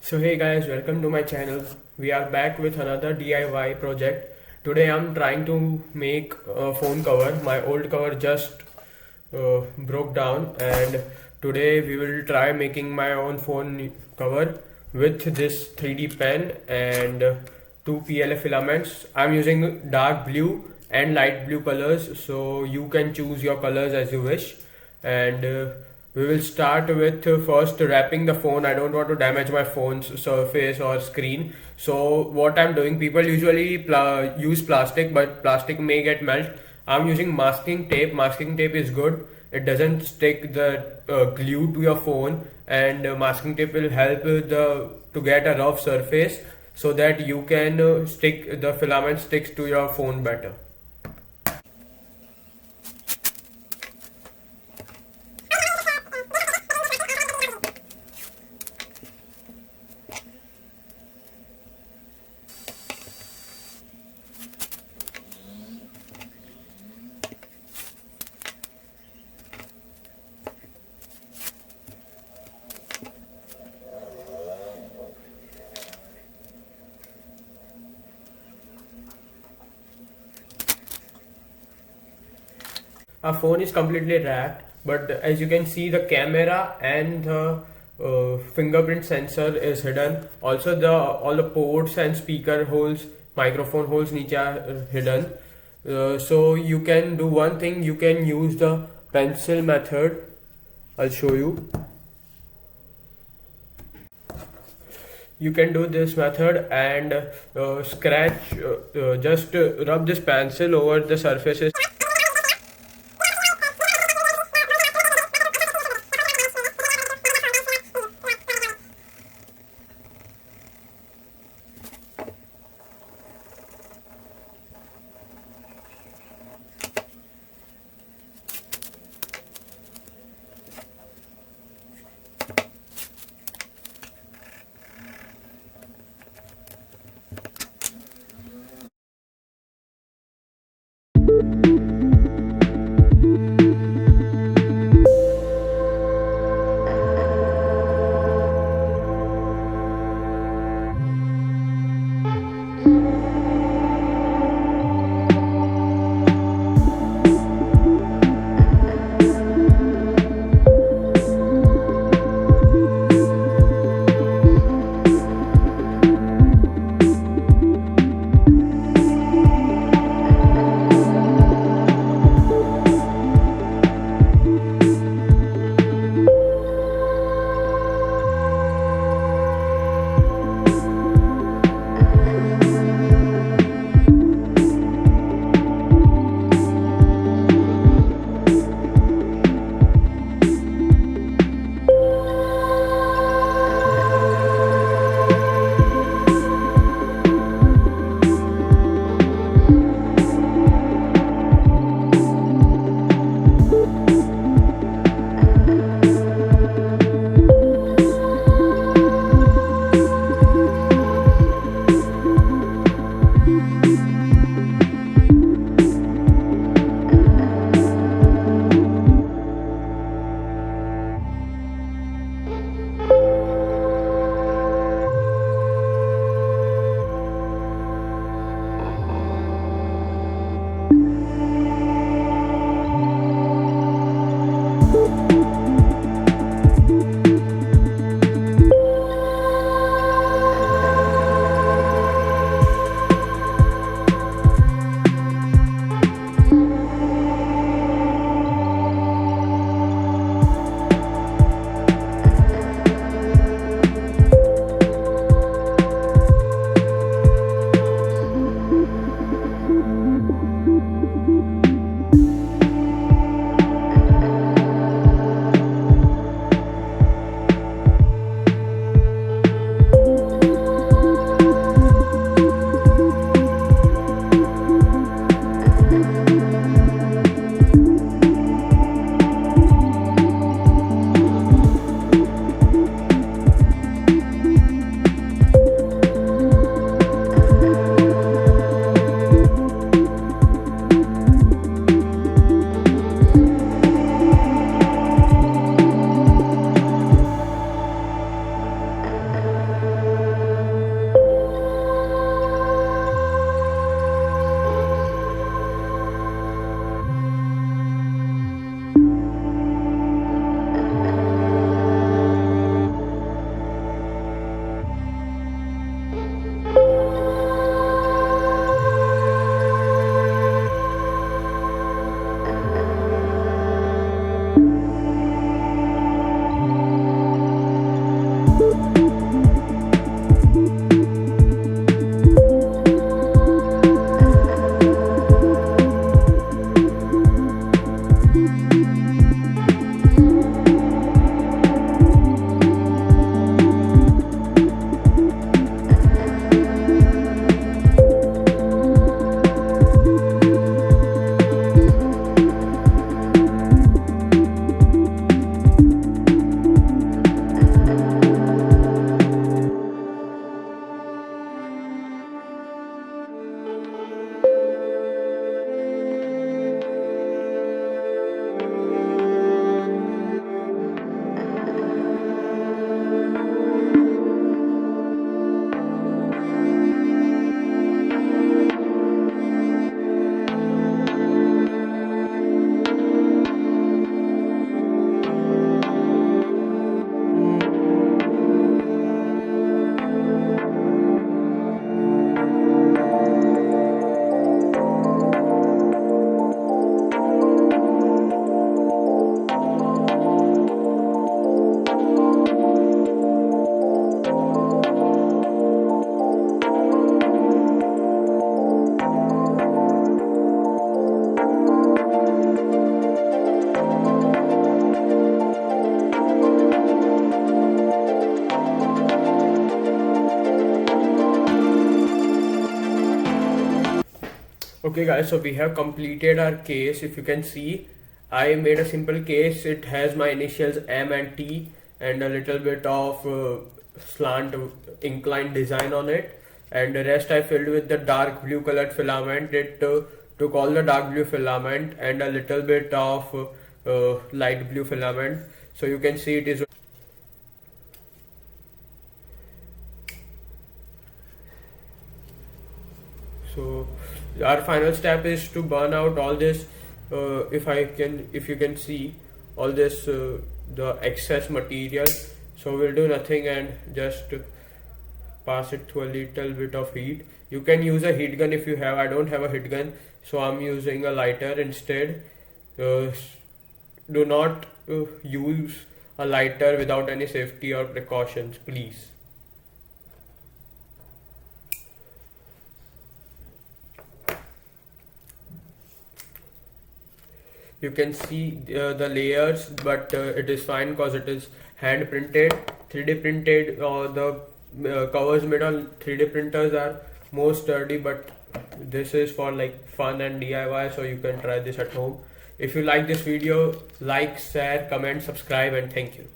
So hey guys, welcome to my channel. We are back with another DIY project. Today I'm trying to make a phone cover. My old cover just broke down, and today we will try making my own phone cover with this 3D pen and two PLA filaments. I'm using dark blue and light blue colors, so you can choose your colors as you wish. And we will start with first wrapping the phone. I don't want to damage my phone's surface or screen. So what I'm doing, people usually use plastic, but plastic may get melt. I'm using masking tape. Masking tape is good. It doesn't stick the glue to your phone, and masking tape will help to get a rough surface so that you can stick the filament sticks to your phone better. Our phone is completely wrapped, but as you can see, the camera and the fingerprint sensor is hidden. Also, the all the ports and speaker holes, microphone holes niche are hidden. So you can do one thing. You can use the pencil method. I'll show you. You can do this method and scratch. Just rub this pencil over the surfaces. Okay guys, so we have completed our case. If you can see, I made a simple case. It has my initials M and T and a little bit of slant inclined design on it, and the rest I filled with the dark blue colored filament. It took all the dark blue filament and a little bit of light blue filament. So you can see it is. So our final step is to burn out all this. If you can see all this, the excess material. So we'll do nothing and just pass it through a little bit of heat. You can use a heat gun if you have. I don't have a heat gun, so I'm using a lighter instead. Do not use a lighter without any safety or precautions, please. You can see the layers, but it is fine because it is hand printed, 3D printed. The covers made on 3D printers are more sturdy, but this is for like fun and DIY, so you can try this at home. If you like this video, like, share, comment, subscribe, and thank you.